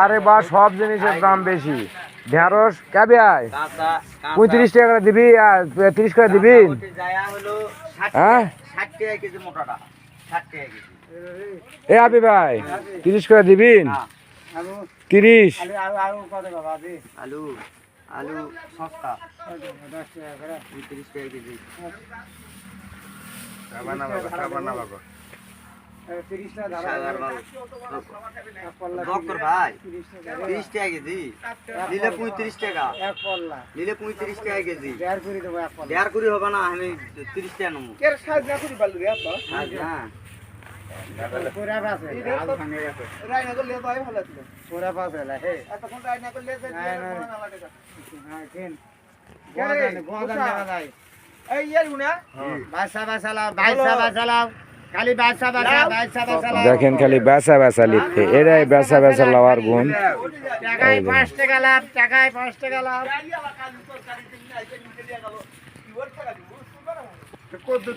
আরে বা সব জিনিসের দাম বেশি। ঢেঁড়স কবে আয় 35 টাকা করে দিবি আর 30 করে দিবি। হ্যাঁ এ আবি ভাই 30 করে দিবিন। 30 আলু আলু সস্তা 30 টাকা কেজি। বক্কর ভাই 30 টাকা কেজি নিলে 35 টাকা নিলে 35 টাকা কেজি। দেড় কুড়ি হবে না, আমি 30 টাকা নেবো। দেখেন খালি বেচা বেচা লিখতে, এরাই বেচা বেচা লওয়ার গুণ। টাকায় 5 টাকা লাভ, টাকায় 5 টাকা লাভ। কত দূর